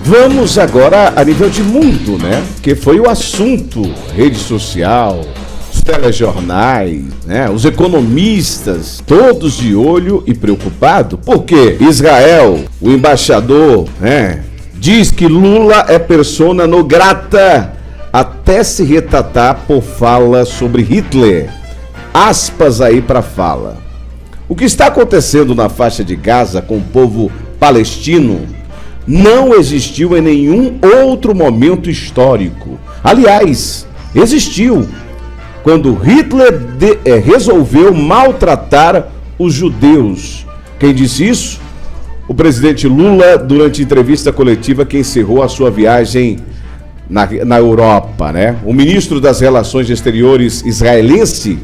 Vamos agora a nível de mundo, né? Que foi o assunto, rede social, os telejornais, né? Os economistas, todos de olho e preocupados. Por quê? Israel, o embaixador, né? Diz que Lula é persona non grata até se retratar por fala sobre Hitler. Aspas aí para fala. O que está acontecendo na faixa de Gaza com o povo palestino não existiu em nenhum outro momento histórico. Aliás, existiu quando Hitler resolveu maltratar os judeus. Quem disse isso? O presidente Lula, durante entrevista coletiva que encerrou a sua viagem na Europa, né? O ministro das Relações Exteriores israelense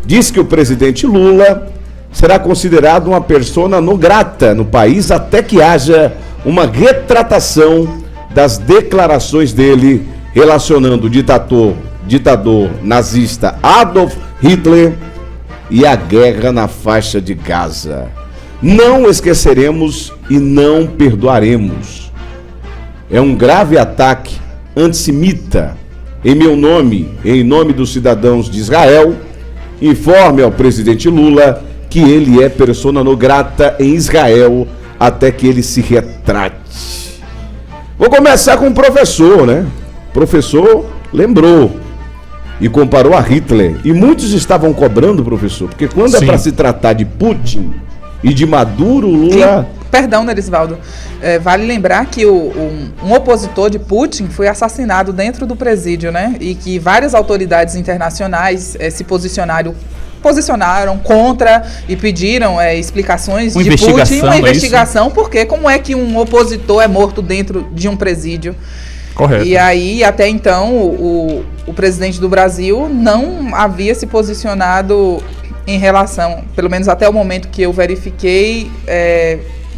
disse que o presidente Lula será considerado uma persona non grata no país até que haja uma retratação das declarações dele relacionando o ditador nazista Adolf Hitler e a guerra na faixa de Gaza. Não esqueceremos e não perdoaremos. É um grave ataque antissemita. Em meu nome, em nome dos cidadãos de Israel, informe ao presidente Lula que ele é persona non grata em Israel até que ele se retrate. Vou começar com o professor, né? O professor lembrou e comparou a Hitler. E muitos estavam cobrando, professor, porque quando é para se tratar de Putin e de Maduro, Lula... Perdão, Nerisvaldo, vale lembrar que um opositor de Putin foi assassinado dentro do presídio, né? E que várias autoridades internacionais se posicionaram contra e pediram explicações de Putin, uma investigação, porque como é que um opositor é morto dentro de um presídio? Correto. E aí, até então, o presidente do Brasil não havia se posicionado em relação, pelo menos até o momento que eu verifiquei,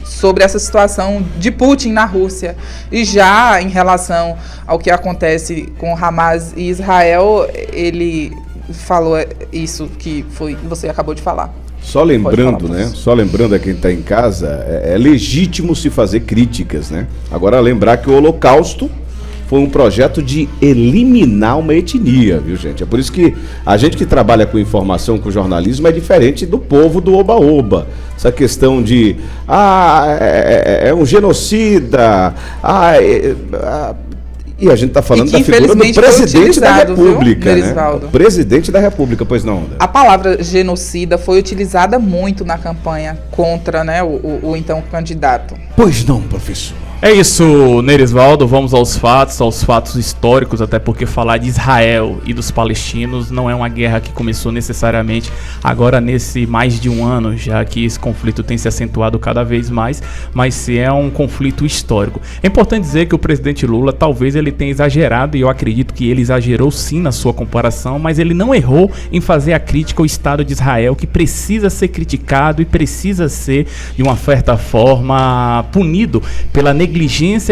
sobre essa situação de Putin na Rússia. E já em relação ao que acontece com Hamas e Israel, ele falou isso que você acabou de falar. Só lembrando, né? Só lembrando a quem está em casa, é legítimo se fazer críticas, né? Agora lembrar que o Holocausto foi um projeto de eliminar uma etnia, viu, gente? É por isso que a gente que trabalha com informação, com jornalismo, é diferente do povo do oba-oba. Essa questão de, é um genocida, e a gente está falando da figura do presidente da República, né? O presidente da República, pois não, André? A palavra genocida foi utilizada muito na campanha contra, né, o então candidato. Pois não, professor. É isso, Nerisvaldo, vamos aos fatos históricos, até porque falar de Israel e dos palestinos não é uma guerra que começou necessariamente agora nesse mais de um ano, já que esse conflito tem se acentuado cada vez mais, mas se é um conflito histórico. É importante dizer que o presidente Lula, talvez ele tenha exagerado, e eu acredito que ele exagerou sim na sua comparação, mas ele não errou em fazer a crítica ao Estado de Israel, que precisa ser criticado e precisa ser, de uma certa forma, punido pela negligência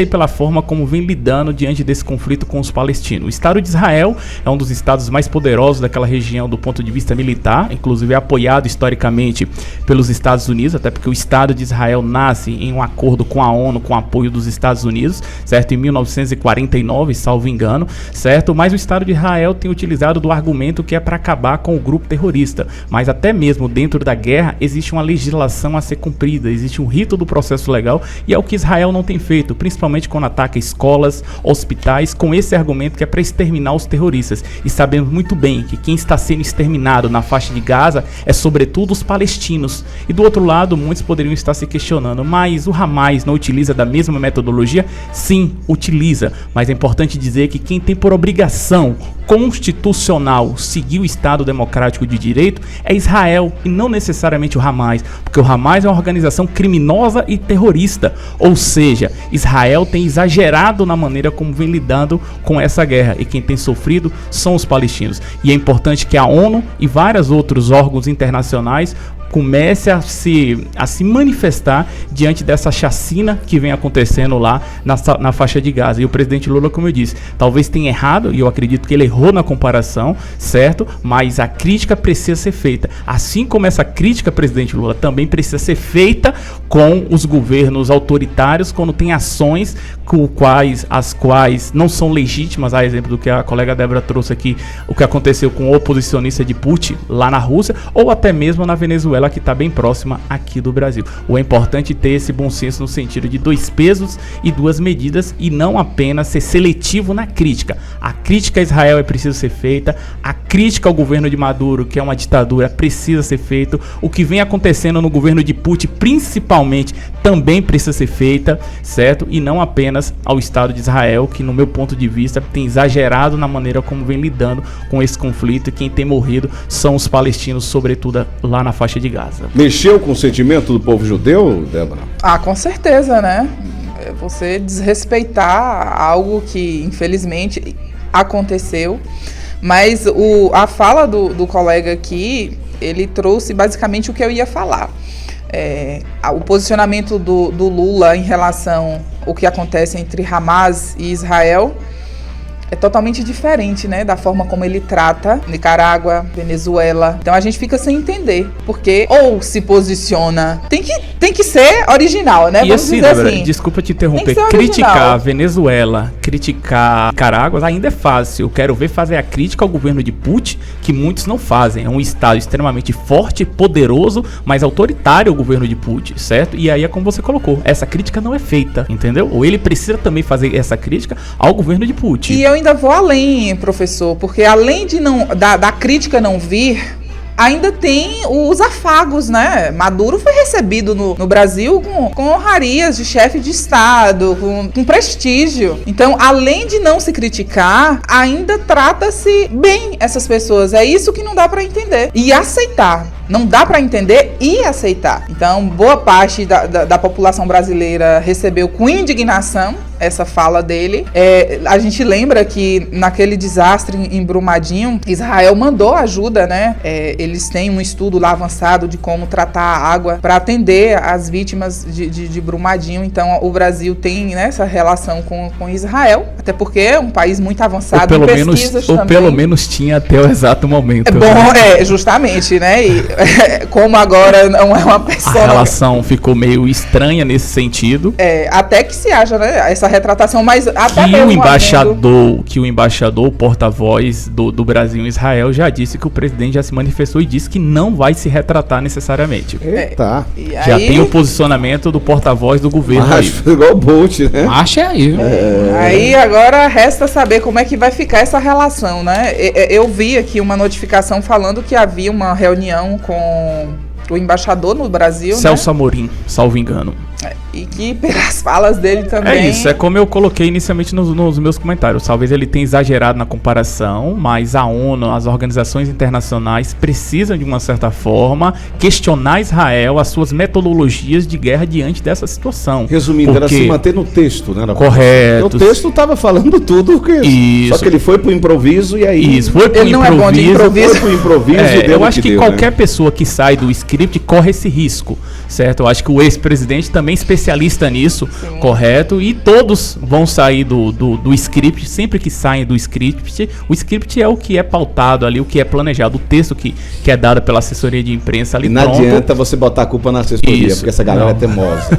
e pela forma como vem lidando diante desse conflito com os palestinos. O Estado de Israel é um dos estados mais poderosos daquela região do ponto de vista militar, inclusive é apoiado historicamente pelos Estados Unidos, até porque o Estado de Israel nasce em um acordo com a ONU, com o apoio dos Estados Unidos, certo? Em 1949, salvo engano, certo? Mas o Estado de Israel tem utilizado do argumento que é para acabar com o grupo terrorista, mas até mesmo dentro da guerra existe uma legislação a ser cumprida, existe um rito do processo legal, e é o que Israel não tem feito, principalmente quando ataca escolas, hospitais, com esse argumento que é para exterminar os terroristas. E sabemos muito bem que quem está sendo exterminado na faixa de Gaza é sobretudo os palestinos. E do outro lado, muitos poderiam estar se questionando, mas o Hamas não utiliza da mesma metodologia? Sim, utiliza, mas é importante dizer que quem tem por obrigação constitucional seguir o Estado Democrático de Direito é Israel e não necessariamente o Hamas, porque o Hamas é uma organização criminosa e terrorista, ou seja, Israel tem exagerado na maneira como vem lidando com essa guerra, e quem tem sofrido são os palestinos. E é importante que a ONU e vários outros órgãos internacionais comece a se manifestar diante dessa chacina que vem acontecendo lá na faixa de Gaza. E o presidente Lula, como eu disse, talvez tenha errado, e eu acredito que ele errou na comparação, certo? Mas a crítica precisa ser feita. Assim como essa crítica, presidente Lula, também precisa ser feita com os governos autoritários quando tem ações as quais não são legítimas, a exemplo do que a colega Débora trouxe aqui, o que aconteceu com o oposicionista de Putin lá na Rússia, ou até mesmo na Venezuela, que está bem próxima aqui do Brasil. O importante é ter esse bom senso no sentido de 2 pesos e 2 medidas, e não apenas ser seletivo na crítica. A crítica a Israel é preciso ser feita, a crítica ao governo de Maduro, que é uma ditadura, precisa ser feito, o que vem acontecendo no governo de Putin, principalmente, também precisa ser feita, certo? E não apenas ao Estado de Israel, que no meu ponto de vista tem exagerado na maneira como vem lidando com esse conflito, e quem tem morrido são os palestinos, sobretudo lá na faixa de Gaza. Mexeu com o sentimento do povo judeu, Débora? Com certeza, né? Você desrespeitar algo que infelizmente aconteceu, mas a fala do colega aqui, ele trouxe basicamente o que eu ia falar. O posicionamento do Lula em relação ao que acontece entre Hamas e Israel é totalmente diferente, né, da forma como ele trata Nicarágua, Venezuela. Então a gente fica sem entender, porque ou se posiciona, tem que ser original, né? E vamos assim, dizer assim, desculpa te interromper, criticar Venezuela, criticar Nicarágua ainda é fácil. Eu quero ver fazer a crítica ao governo de Putin, que muitos não fazem. É um estado extremamente forte, poderoso, mas autoritário o governo de Putin, certo? E aí é como você colocou, essa crítica não é feita, entendeu? Ou ele precisa também fazer essa crítica ao governo de Putin. E eu ainda vou além, professor, porque além de da crítica não vir, ainda tem os afagos, né? Maduro foi recebido no Brasil com honrarias de chefe de Estado, com prestígio. Então, além de não se criticar, ainda trata-se bem essas pessoas. É isso que não dá para entender e aceitar. Não dá para entender e aceitar. Então, boa parte da população brasileira recebeu com indignação essa fala dele. A gente lembra que naquele desastre em Brumadinho, Israel mandou ajuda, né? Eles têm um estudo lá avançado de como tratar a água para atender as vítimas de Brumadinho. Então, o Brasil tem, né, essa relação com Israel, até porque é um país muito avançado em pesquisas também. Ou pelo menos tinha até o exato momento. Justamente, né? E como agora não é uma pessoa... A relação ficou meio estranha nesse sentido. Até que se haja, né, essa retratação, mas até que o embaixador, o porta-voz do Brasil em Israel já disse que o presidente já se manifestou e disse que não vai se retratar necessariamente. Eita. Já tem o posicionamento do porta-voz do governo. Acho igual o Bolt, né? Acho aí. Aí agora resta saber como é que vai ficar essa relação, né? Eu vi aqui uma notificação falando que havia uma reunião com o embaixador no Brasil, Celso Amorim, salvo engano. E que pelas falas dele também... É isso, é como eu coloquei inicialmente nos meus comentários. Talvez ele tenha exagerado na comparação, mas a ONU, as organizações internacionais precisam de uma certa forma questionar Israel, as suas metodologias de guerra diante dessa situação. Resumindo, era se manter no texto, né? Correto. O texto estava falando tudo, só que ele foi pro improviso e aí... Isso, foi pro improviso. Não é bom de improviso. Foi pro improviso e deu eu acho que qualquer né? pessoa que sai do script corre esse risco, certo? Eu acho que o ex-presidente também especialista nisso, sim, correto? E todos vão sair do script, sempre que saem do script. O script é o que é pautado ali, o que é planejado, o texto que é dado pela assessoria de imprensa ali. Não adianta você botar a culpa na assessoria, isso, porque essa galera é teimosa.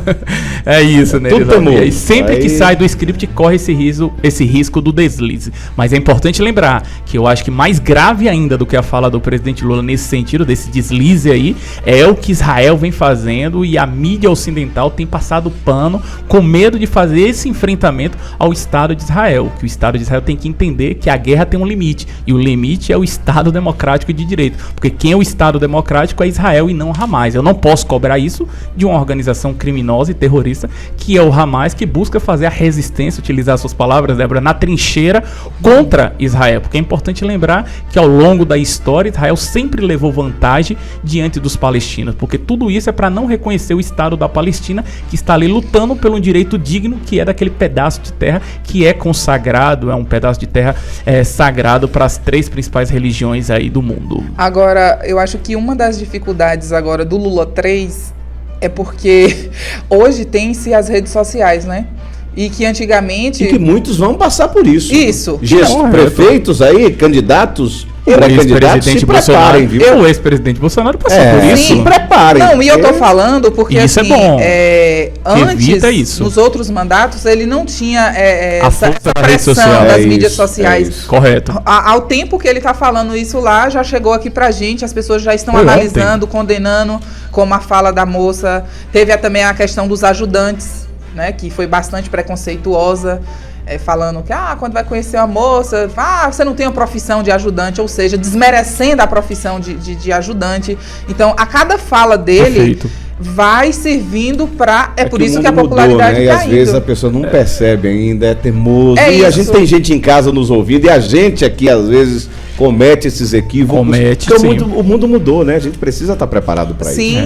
É isso, né? Tudo teimoso. E sempre que sai do script corre esse risco do deslize. Mas é importante lembrar que eu acho que mais grave ainda do que a fala do presidente Lula nesse sentido, desse deslize aí, é o que Israel vem fazendo e a mídia ocidental tem passado pano com medo de fazer esse enfrentamento ao Estado de Israel, que o Estado de Israel tem que entender que a guerra tem um limite, e o limite é o Estado democrático de direito, porque quem é o Estado democrático é Israel e não Hamas. Eu não posso cobrar isso de uma organização criminosa e terrorista que é o Hamas, que busca fazer a resistência, utilizar suas palavras, Débora, na trincheira contra Israel, porque é importante lembrar que ao longo da história Israel sempre levou vantagem diante dos palestinos, porque tudo isso é para não reconhecer o Estado da Palestina que está ali lutando pelo direito digno, que é daquele pedaço de terra que é consagrado, é um pedaço de terra sagrado para as 3 principais religiões aí do mundo. Agora, eu acho que uma das dificuldades agora do Lula 3 é porque hoje tem-se as redes sociais, né? E que antigamente... E que muitos vão passar por isso. Isso. Prefeitos aí, candidatos, pré-candidatos, se preparem, viu? O ex-presidente Bolsonaro passou por isso. Se preparem. Não, e eu tô falando porque, isso assim, é bom. Antes, nos outros mandatos, ele não tinha essa pressão das mídias sociais. Correto. Ao tempo que ele tá falando isso lá, já chegou aqui pra gente, as pessoas já estão analisando, condenando, como a fala da moça. Teve também a questão dos ajudantes, né, que foi bastante preconceituosa, falando que quando vai conhecer uma moça, você não tem uma profissão de ajudante, ou seja, desmerecendo a profissão de ajudante. Então, a cada fala dele vai servindo para... É por isso que a popularidade mudou, né? tá E às vezes a pessoa não percebe ainda, é teimoso. E a gente tem gente em casa nos ouvindo, e a gente aqui às vezes comete esses equívocos. Porque o mundo mudou, né? A gente precisa estar preparado para isso. Sim.